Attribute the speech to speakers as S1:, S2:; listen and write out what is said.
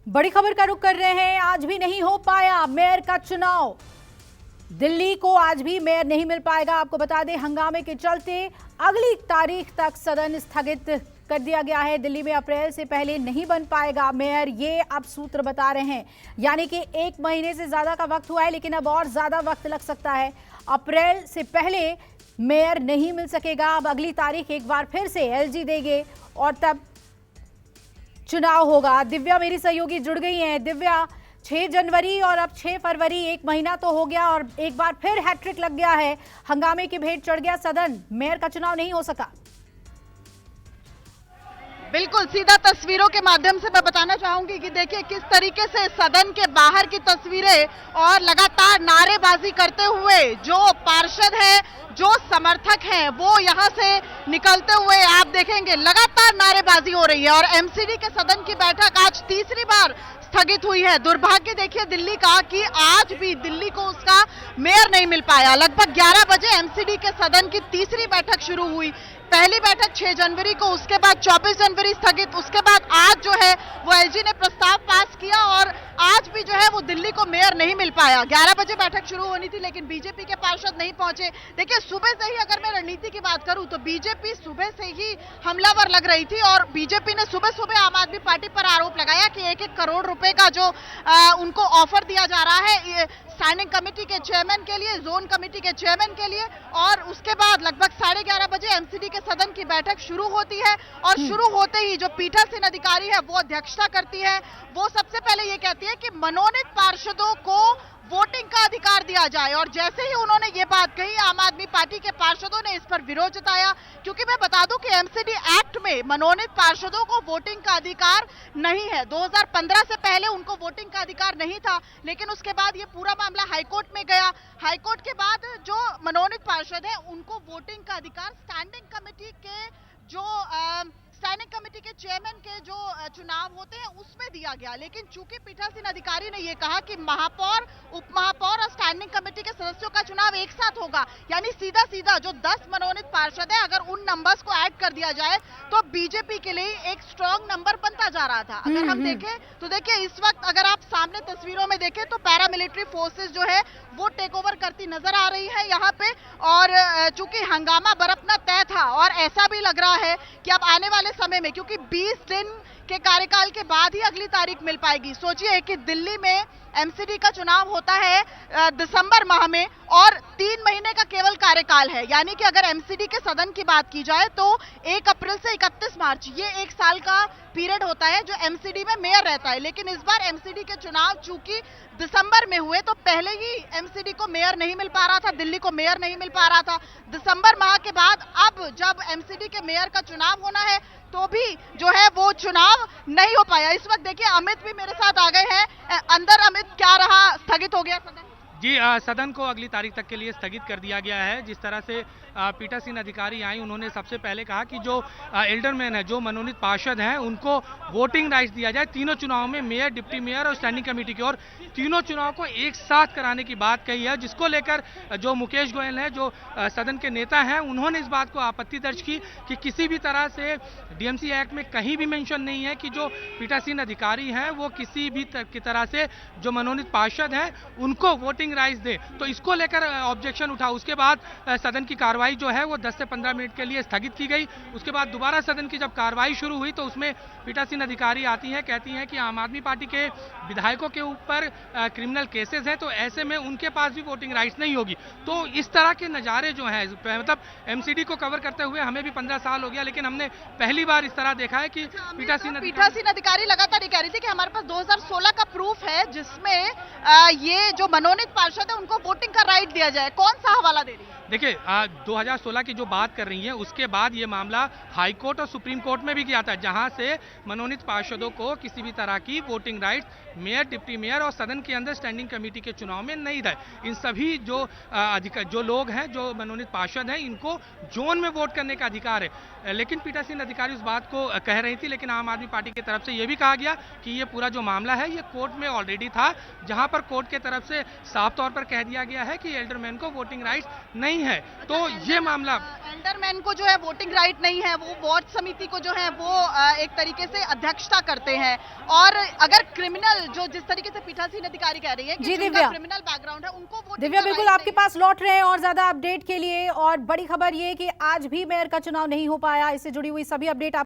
S1: बड़ी खबर का रुख कर रहे हैं। आज भी नहीं हो पाया मेयर का चुनाव। दिल्ली को आज भी मेयर नहीं मिल पाएगा। आपको बता दें, हंगामे के चलते अगली तारीख तक सदन स्थगित कर दिया गया है। दिल्ली में अप्रैल से पहले नहीं बन पाएगा मेयर, ये अब सूत्र बता रहे हैं। यानी कि 1 महीने से ज्यादा का वक्त हुआ है, लेकिन अब और ज्यादा वक्त लग सकता है। अप्रैल से पहले मेयर नहीं मिल सकेगा। अब अगली तारीख एक बार फिर से एलजी देंगे और तब चुनाव होगा। दिव्या मेरी सहयोगी जुड़ गई हैं। दिव्या, 6 जनवरी और अब 6 फरवरी, 1 महीना तो हो गया और एक बार फिर हैट्रिक लग गया है। हंगामे की भेंट चढ़ गया सदन, मेयर का चुनाव नहीं हो सका।
S2: बिल्कुल सीधा तस्वीरों के माध्यम से मैं बताना चाहूंगी कि देखिए किस तरीके से सदन के बाहर की तस्वीरें और लगातार नारेबाजी करते हुए जो पार्षद हैं, जो समर्थक हैं, वो यहां से निकलते हुए आप देखेंगे लगातार नारेबाजी हो रही है। और एमसीडी के सदन की बैठक आज तीसरी बार स्थगित हुई है। दुर्भाग्य देखिए दिल्ली का कि आज भी दिल्ली को उसका मेयर नहीं मिल पाया। लगभग 11 बजे एमसीडी के सदन की तीसरी बैठक शुरू हुई। पहली बैठक 6 जनवरी को, उसके बाद 24 जनवरी स्थगित, उसके बाद आज जो है वो एलजी ने प्रस्ताव पास किया और आज भी जो है वो दिल्ली को मेयर नहीं मिल पाया। 11 बजे बैठक शुरू होनी थी, लेकिन बीजेपी के पार्षद नहीं पहुंचे। देखिए सुबह से ही अगर मैं रणनीति की बात करूं तो बीजेपी सुबह से ही हमलावर लग रही थी और बीजेपी ने सुबह सुबह आम आदमी पार्टी पर आरोप लगाया कि 1-1 करोड़ रुपए का जो उनको ऑफर दिया जा रहा है स्टैंडिंग कमेटी के चेयरमैन के लिए, जोन कमेटी के चेयरमैन के लिए। और उसके बाद लगभग 11:30 बजे एमसीडी के सदन की बैठक शुरू होती है और शुरू होते ही जो पीठासीन अधिकारी है वो अध्यक्षता करती है। वो सबसे पहले ये कहती है कि मनोनीत पार्षदों को वोटिंग का अधिकार दिया जाए। और जैसे ही उन्होंने ये बात कही, आम आदमी पार्टी के पार्षदों ने इस पर विरोध जताया, क्योंकि मैं बता दूं कि एमसीडी एक्ट में मनोनीत पार्षदों को वोटिंग का अधिकार नहीं है। 2015 से पहले उनको वोटिंग का अधिकार नहीं था, लेकिन उसके बाद ये पूरा मामला हाईकोर्ट में गया। हाईकोर्ट के बाद जो मनोनीत पार्षद है उनको वोटिंग का अधिकार स्टैंडिंग कमेटी के स्टैंडिंग कमेटी के चेयरमैन के जो चुनाव होते हैं उसमें दिया गया। लेकिन चूंकि पीठासीन अधिकारी ने यह कहा कि महापौर, उपमहापौर और स्टैंडिंग कमेटी के सदस्यों का चुनाव एक साथ होगा, यानी सीधा सीधा जो 10 मनोनीत पार्षद है अगर उन नंबर्स को ऐड कर दिया जाए तो बीजेपी के लिए एक स्ट्रॉन्ग नंबर बनता जा रहा था। अगर हम देखें तो देखिए इस वक्त अगर आप सामने तस्वीरों में देखें तो पैरामिलिट्री फोर्सेस जो है वो टेक ओवर करती नजर आ रही है यहाँ पे। और चूंकि हंगामा बरपना तय था और ऐसा भी लग रहा है कि अब आने वाले समय में, क्योंकि 20 दिन के कार्यकाल के बाद ही अगली तारीख मिल पाएगी। सोचिए कि दिल्ली में एमसीडी का चुनाव होता है दिसंबर माह में और 3 महीने का केवल कार्यकाल है। यानी कि अगर एमसीडी के सदन की बात की जाए तो 1 अप्रैल से 31 मार्च, ये 1 साल का पीरियड होता है जो एमसीडी में मेयर रहता है। लेकिन इस बार एमसीडी के चुनाव चूंकि दिसंबर में हुए तो पहले ही एमसीडी को मेयर नहीं मिल पा रहा था, दिल्ली को मेयर नहीं मिल पा रहा था। दिसंबर माह के बाद अब जब एमसीडी के मेयर का चुनाव होना है तो भी जो है वो चुनाव नहीं हो पाया। इस वक्त देखिए अमित भी मेरे साथ आ गए हैं अंदर। अमित, क्या रहा, स्थगित हो गया सदन?
S3: जी, सदन को अगली तारीख तक के लिए स्थगित कर दिया गया है। जिस तरह से पीठासीन अधिकारी आई, उन्होंने सबसे पहले कहा कि जो एल्डरमैन है, जो मनोनीत पार्षद हैं, उनको वोटिंग राइट्स दिया जाए तीनों चुनाव में, मेयर, डिप्टी मेयर और स्टैंडिंग कमेटी की। और तीनों चुनाव को एक साथ कराने की बात कही है, जिसको लेकर जो मुकेश गोयल हैं, जो सदन के नेता हैं, उन्होंने इस बात को आपत्ति दर्ज की कि किसी भी तरह से डीएमसी एक्ट में कहीं भी मेंशन नहीं है कि जो पीठासीन अधिकारी हैं वो किसी भी की तरह से जो मनोनीत पार्षद हैं उनको वोटिंग राइट्स दे। तो इसको लेकर ऑब्जेक्शन उठा। उसके बाद सदन की कार्रवाई जो है वो 10 से 15 मिनट के लिए स्थगित की गई। उसके बाद दोबारा सदन की जब कार्रवाई शुरू हुई तो उसमें पीठासीन अधिकारी आती हैं, कहती हैं कि आम आदमी पार्टी के विधायकों के ऊपर क्रिमिनल केसेस हैं, तो ऐसे में उनके पास भी वोटिंग राइट्स नहीं होगी। तो इस तरह के नज़ारे जो हैं, मतलब एमसीडी को कवर करते हुए हमें भी 15 साल हो गया, लेकिन हमने पहली बार इस तरह देखा है कि पीठासीन
S2: अधिकारी लगातार ये कह रही थी कि हमारे पास 2016 का प्रूफ है जिसमें ये जो मनोनीत पार्षद है उनको वोटिंग का राइट दिया जाए। कौन सा हवाला दे रही है?
S3: देखिए 2016 की जो बात कर रही हैं उसके बाद ये मामला हाई कोर्ट और सुप्रीम कोर्ट में भी गया था, जहां से मनोनीत पार्षदों को किसी भी तरह की voting right mayor, deputy mayor और सदन के अंदर स्टैंडिंग कमेटी के चुनाव में नहीं रहे। इन सभी जो लोग हैं, जो मनोनीत पार्षद हैं, इनको जोन में वोट करने का अधिकार है। लेकिन पीठासीन अधिकारी उस बात को कह रही थी, लेकिन आम आदमी पार्टी की तरफ से यह भी कहा गया कि ये पूरा जो मामला है ये कोर्ट में ऑलरेडी था, जहां पर कोर्ट के तरफ से साफ तौर पर कह दिया गया है कि एल्डरमैन को वोटिंग राइट्स नहीं है। तो ये मामला
S2: एल्डरमैन को जो है वोटिंग राइट नहीं है, वो वार्ड समिति को जो है वो एक तरीके से अध्यक्षता करते हैं। और अगर क्रिमिनल जो जिस तरीके से पीठासीन अधिकारी कह रही है कि
S1: जी
S2: जिनका
S1: दिव्या।
S2: क्रिमिनल बैकग्राउंड है उनको voting
S1: दिव्या
S2: का
S1: बिल्कुल
S2: right
S1: आपके
S2: नहीं
S1: पास लौट रहे हैं और ज्यादा अपडेट के लिए। और बड़ी खबर ये कि आज भी मेयर का चुनाव नहीं हो पाया, इससे जुड़ी हुई सभी अपडेट